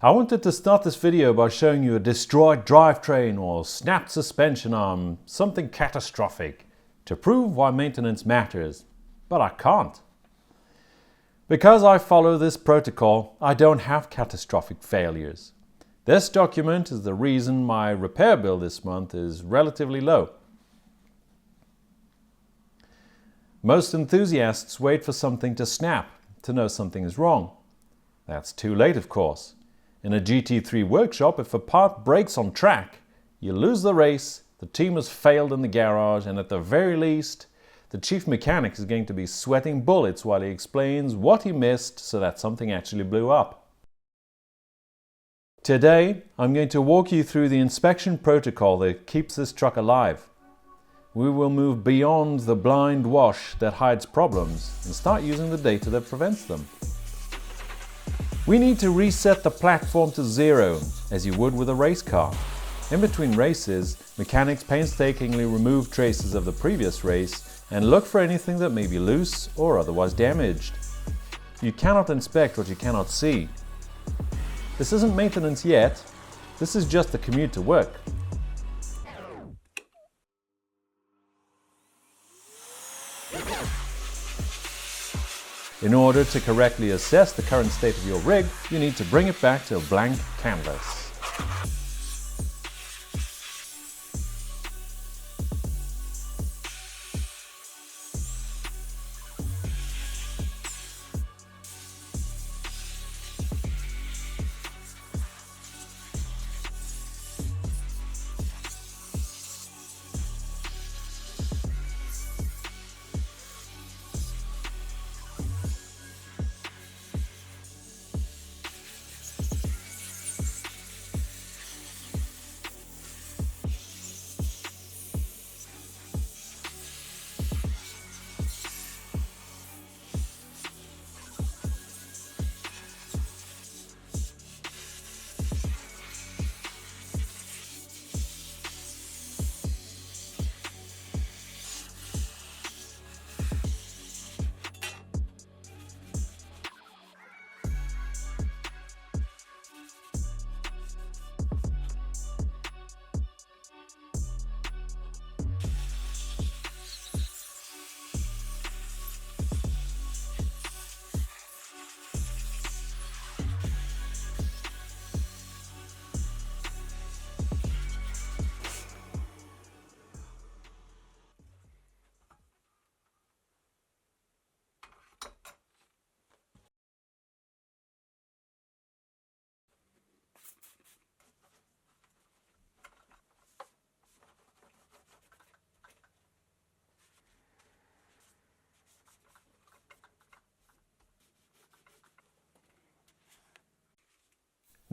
I wanted to start this video by showing you a destroyed drivetrain or snapped suspension arm, something catastrophic, to prove why maintenance matters, but I can't. Because I follow this protocol, I don't have catastrophic failures. This document is the reason my repair bill this month is relatively low. Most enthusiasts wait for something to snap to know something is wrong. That's too late, of course. In a GT3 workshop, if a part breaks on track, you lose the race, the team has failed in the garage, and at the very least, the chief mechanic is going to be sweating bullets while he explains what he missed so that something actually blew up. Today, I'm going to walk you through the inspection protocol that keeps this truck alive. We will move beyond the blind wash that hides problems and start using the data that prevents them. We need to reset the platform to 0, as you would with a race car. In between races, mechanics painstakingly remove traces of the previous race and look for anything that may be loose or otherwise damaged. You cannot inspect what you cannot see. This isn't maintenance yet, this is just the commute to work. In order to correctly assess the current state of your rig, you need to bring it back to a blank canvas.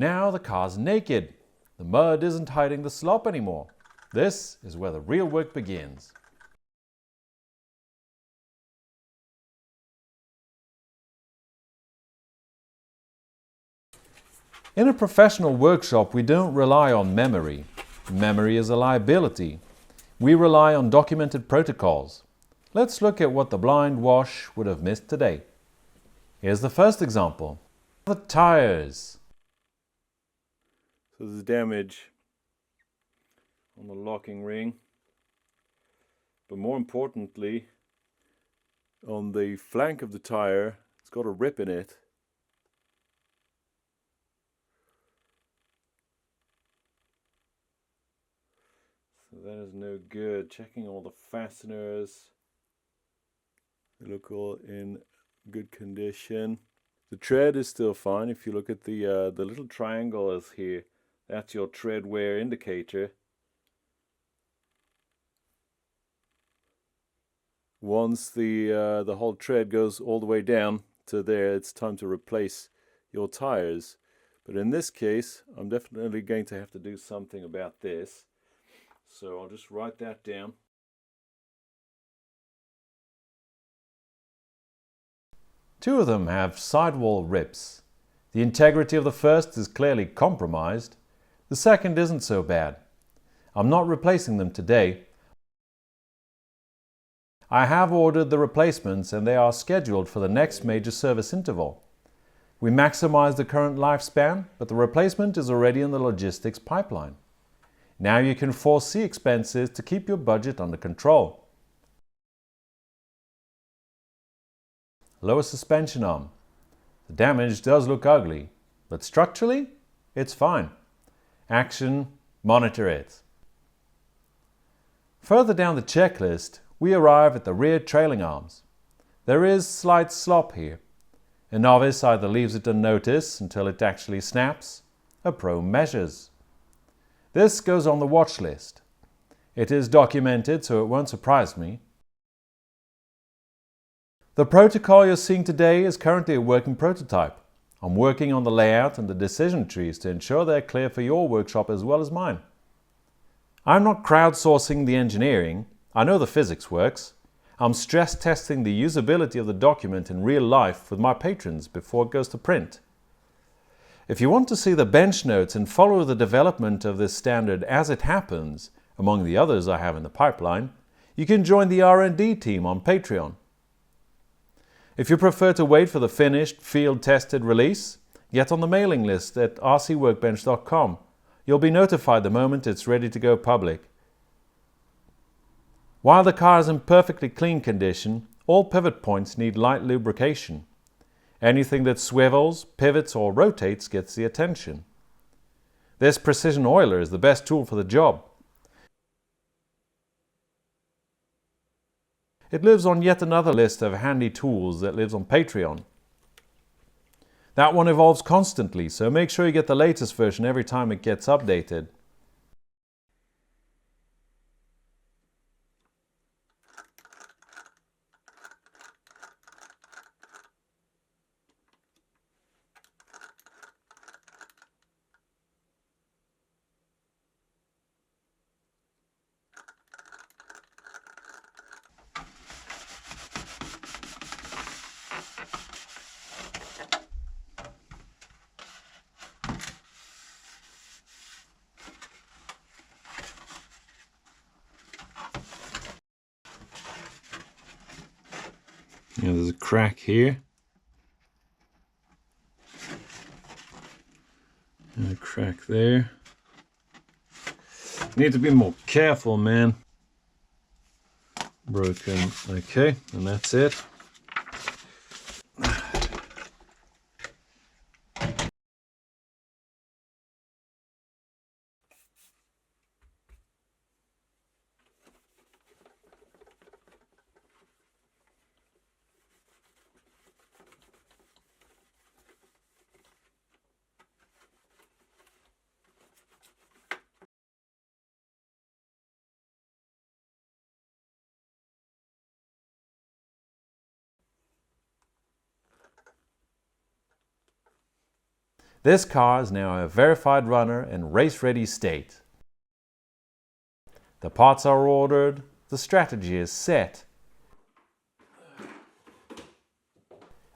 Now the car's naked. The mud isn't hiding the slop anymore. This is where the real work begins. In a professional workshop, we don't rely on memory. Memory is a liability. We rely on documented protocols. Let's look at what the blind wash would have missed today. Here's the first example. The tires. So there's damage on the locking ring, but more importantly, on the flank of the tire, it's got a rip in it. So that is no good. Checking all the fasteners, they look all in good condition. The tread is still fine. If you look at the little triangle is here, that's your tread wear indicator. Once the whole tread goes all the way down to there, it's time to replace your tires. But in this case, I'm definitely going to have to do something about this. So I'll just write that down. Two of them have sidewall rips. The integrity of the first is clearly compromised. The second isn't so bad. I'm not replacing them today. I have ordered the replacements and they are scheduled for the next major service interval. We maximize the current lifespan, but the replacement is already in the logistics pipeline. Now you can foresee expenses to keep your budget under control. Lower suspension arm. The damage does look ugly, but structurally, it's fine. Action, monitor it. Further down the checklist, we arrive at the rear trailing arms. There is slight slop here. A novice either leaves it unnoticed until it actually snaps, a pro measures. This goes on the watch list. It is documented, so it won't surprise me. The protocol you're seeing today is currently a working prototype. I'm working on the layout and the decision trees to ensure they're clear for your workshop as well as mine. I'm not crowdsourcing the engineering. I know the physics works. I'm stress testing the usability of the document in real life with my patrons before it goes to print. If you want to see the bench notes and follow the development of this standard as it happens, among the others I have in the pipeline, you can join the R&D team on Patreon. If you prefer to wait for the finished, field-tested release, get on the mailing list at rcworkbench.com. You'll be notified the moment it's ready to go public. While the car is in perfectly clean condition, all pivot points need light lubrication. Anything that swivels, pivots or rotates gets the attention. This precision oiler is the best tool for the job. It lives on yet another list of handy tools that lives on Patreon. That one evolves constantly, so make sure you get the latest version every time it gets updated. Yeah, there's a crack here. And a crack there. Need to be more careful, man. Broken. Okay, and that's it. This car is now a verified runner in race-ready state. The parts are ordered, the strategy is set.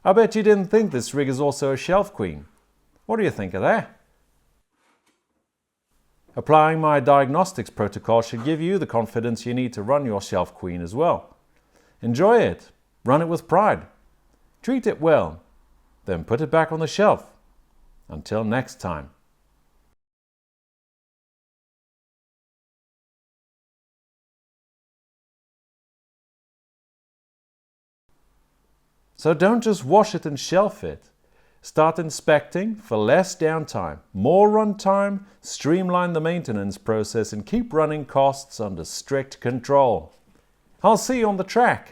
I bet you didn't think this rig is also a shelf queen. What do you think of that? Applying my diagnostics protocol should give you the confidence you need to run your shelf queen as well. Enjoy it, run it with pride, treat it well, then put it back on the shelf. Until next time. So don't just wash it and shelf it. Start inspecting for less downtime, more runtime, streamline the maintenance process and keep running costs under strict control. I'll see you on the track.